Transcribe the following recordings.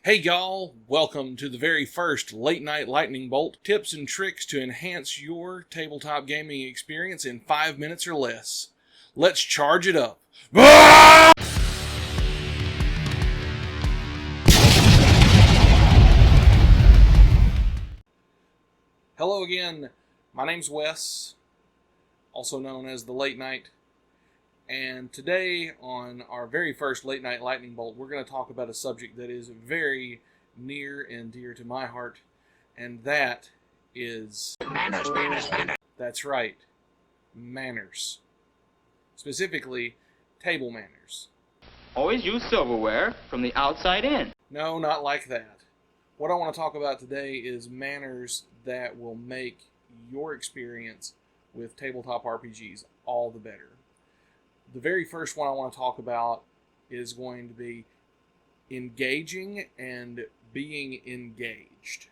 Hey y'all, welcome to the very first Late Night Lightning Bolt, tips and tricks to enhance your tabletop gaming experience in 5 minutes or less. Let's charge it up. Hello again, my name's Wes, also known as the Late Night, and today on our very first Late Night Lightning Bolt, we're going to talk about a subject that is very near and dear to my heart, and that is manners. That's right, manners. Specifically, table manners. Always use silverware from the outside in. No, not like that. What I want to talk about today is manners that will make your experience with tabletop RPGs all the better. The very first one I want to talk about is going to be engaging and being engaged.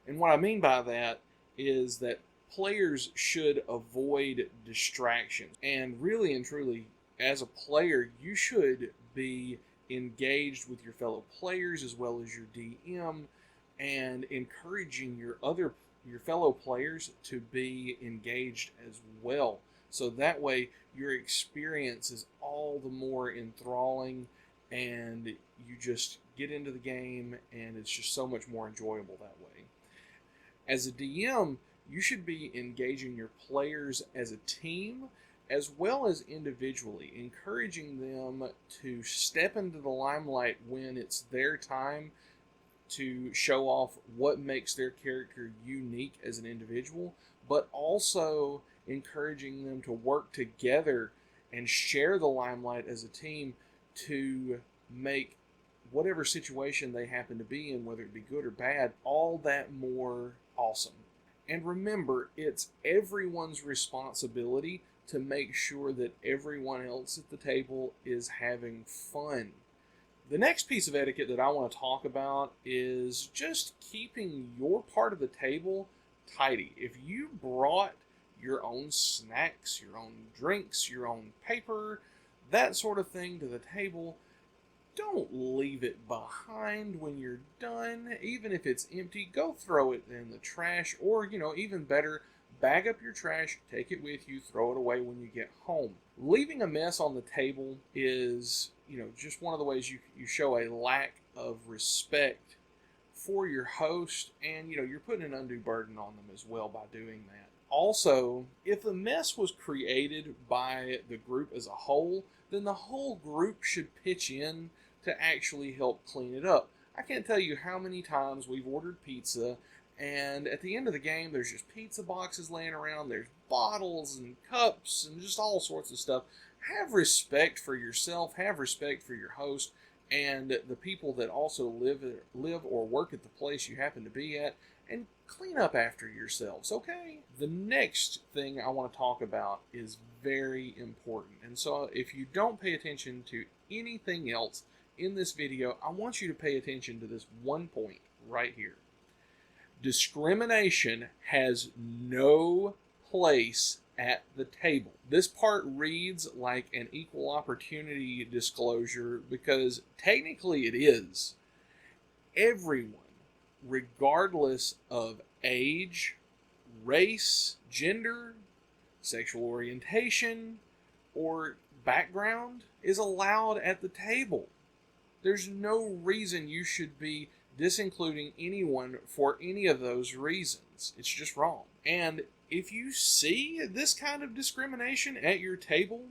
And what I mean by that is that players should avoid distractions. And really and truly, as a player, you should be engaged with your fellow players as well as your DM and encouraging your fellow players to be engaged as well. So that way your experience is all the more enthralling and you just get into the game and it's just so much more enjoyable that way. As a DM, you should be engaging your players as a team as well as individually, encouraging them to step into the limelight when it's their time to show off what makes their character unique as an individual, but also encouraging them to work together and share the limelight as a team to make whatever situation they happen to be in, whether it be good or bad, all that more awesome. And remember, it's everyone's responsibility to make sure that everyone else at the table is having fun. The next piece of etiquette that I want to talk about is just keeping your part of the table tidy. If you brought your own snacks, your own drinks, your own paper, that sort of thing to the table, don't leave it behind when you're done. Even if it's empty, go throw it in the trash, or, even better, bag up your trash, take it with you, throw it away when you get home. Leaving a mess on the table is, just one of the ways you show a lack of respect for your host, and, you're putting an undue burden on them as well by doing that. Also, if the mess was created by the group as a whole, then the whole group should pitch in to actually help clean it up. I can't tell you how many times we've ordered pizza, and at the end of the game, there's just pizza boxes laying around, there's bottles and cups and just all sorts of stuff. Have respect for yourself, have respect for your host, and the people that also live or work at the place you happen to be at, and clean up after yourselves, okay? The next thing I want to talk about is very important. And so if you don't pay attention to anything else in this video, I want you to pay attention to this one point right here. Discrimination has no place at the table. This part reads like an equal opportunity disclosure because technically it is. Everyone, regardless of age, race, gender, sexual orientation, or background, is allowed at the table. There's no reason you should be disincluding anyone for any of those reasons. It's just wrong. And if you see this kind of discrimination at your table,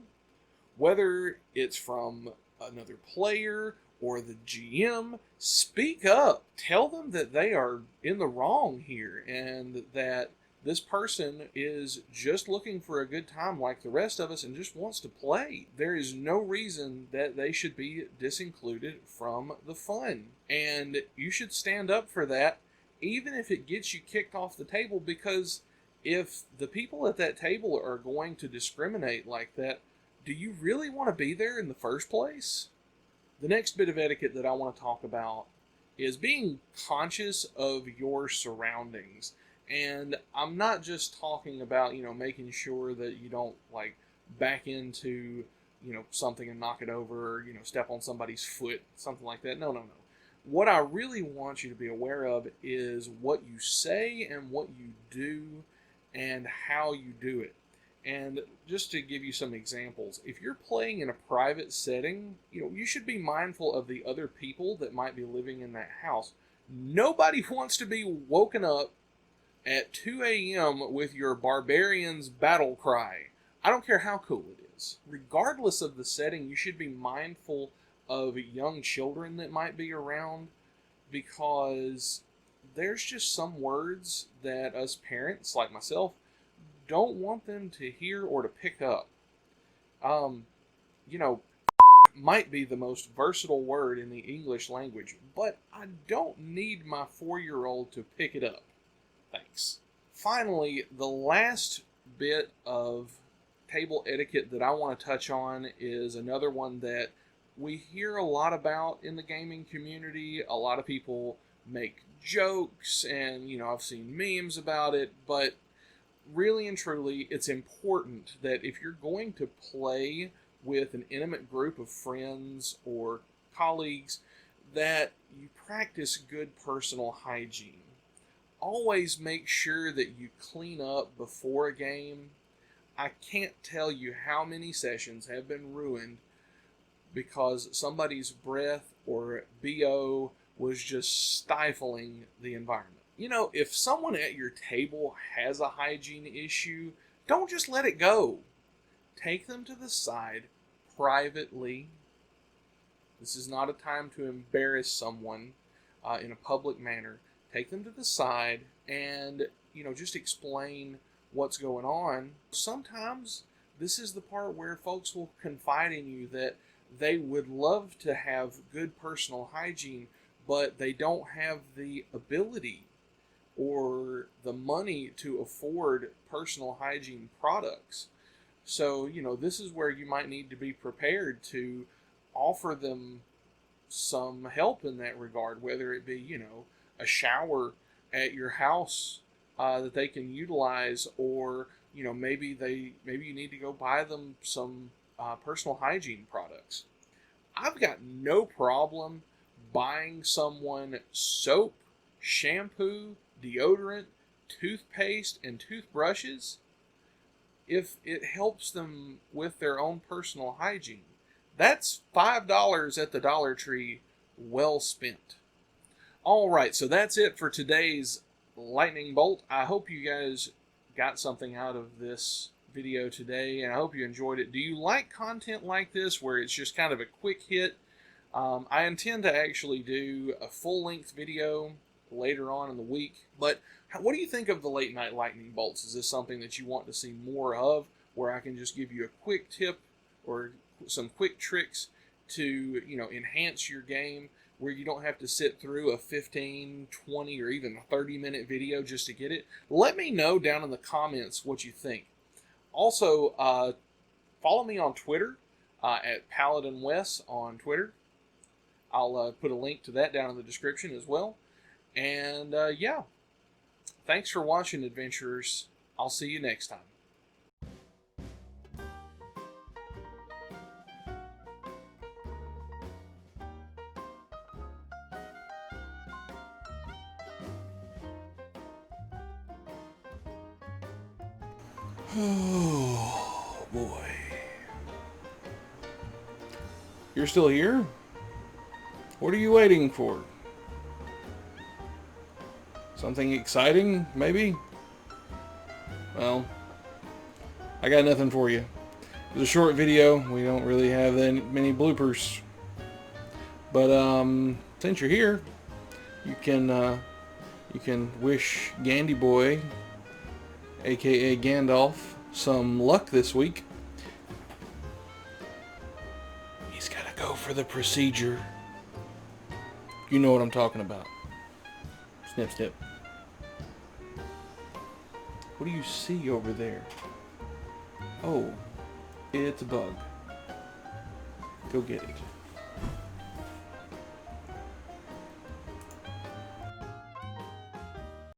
whether it's from another player or the GM, speak up. Tell them that they are in the wrong here and that this person is just looking for a good time like the rest of us and just wants to play. There is no reason that they should be disincluded from the fun. And you should stand up for that, even if it gets you kicked off the table, because if the people at that table are going to discriminate like that, do you really want to be there in the first place? The next bit of etiquette that I want to talk about is being conscious of your surroundings. And I'm not just talking about, making sure that you don't, back into, something and knock it over, or, step on somebody's foot, something like that. No. What I really want you to be aware of is what you say and what you do and how you do it. And just to give you some examples, if you're playing in a private setting, you should be mindful of the other people that might be living in that house. Nobody wants to be woken up at 2 a.m. with your barbarian's battle cry. I don't care how cool it is. Regardless of the setting, you should be mindful of young children that might be around, because there's just some words that us parents, like myself, don't want them to hear or to pick up. You know, might be the most versatile word in the English language, but I don't need my 4-year-old to pick it up. Thanks. Finally, the last bit of table etiquette that I want to touch on is another one that we hear a lot about in the gaming community. A lot of people make jokes, and I've seen memes about it, but really and truly, it's important that if you're going to play with an intimate group of friends or colleagues, that you practice good personal hygiene. Always make sure that you clean up before a game. I can't tell you how many sessions have been ruined because somebody's breath or BO was just stifling the environment. If someone at your table has a hygiene issue, don't just let it go. Take them to the side privately. This is not a time to embarrass someone in a public manner. Take them to the side and, just explain what's going on. Sometimes this is the part where folks will confide in you that they would love to have good personal hygiene, but they don't have the ability or the money to afford personal hygiene products. So, this is where you might need to be prepared to offer them some help in that regard, whether it be, a shower at your house that they can utilize, or, maybe you need to go buy them some personal hygiene products. I've got no problem buying someone soap, shampoo, deodorant, toothpaste, and toothbrushes if it helps them with their own personal hygiene. That's $5 at the Dollar Tree well spent. Alright, so that's it for today's lightning bolt. I hope you guys got something out of this video today, and I hope you enjoyed it. Do you like content like this where it's just kind of a quick hit? I intend to actually do a full-length video later on in the week, but what do you think of the late night lightning bolts? Is this something that you want to see more of, where I can just give you a quick tip or some quick tricks to enhance your game, where you don't have to sit through a 15, 20, or even a 30-minute video just to get it? Let me know down in the comments what you think. Also, follow me on Twitter at @PaladinWes on Twitter. I'll put a link to that down in the description as well. And yeah, thanks for watching, adventurers. I'll see you next time. Oh boy. You're still here? What are you waiting for? Something exciting, maybe? Well, I got nothing for you. It was a short video. We don't really have that many bloopers. But since you're here, you can wish Gandy Boy, aka Gandalf, some luck this week. He's gotta go for the procedure. You know what I'm talking about. Snip, snip. What do you see over there? Oh, it's a bug. Go get it.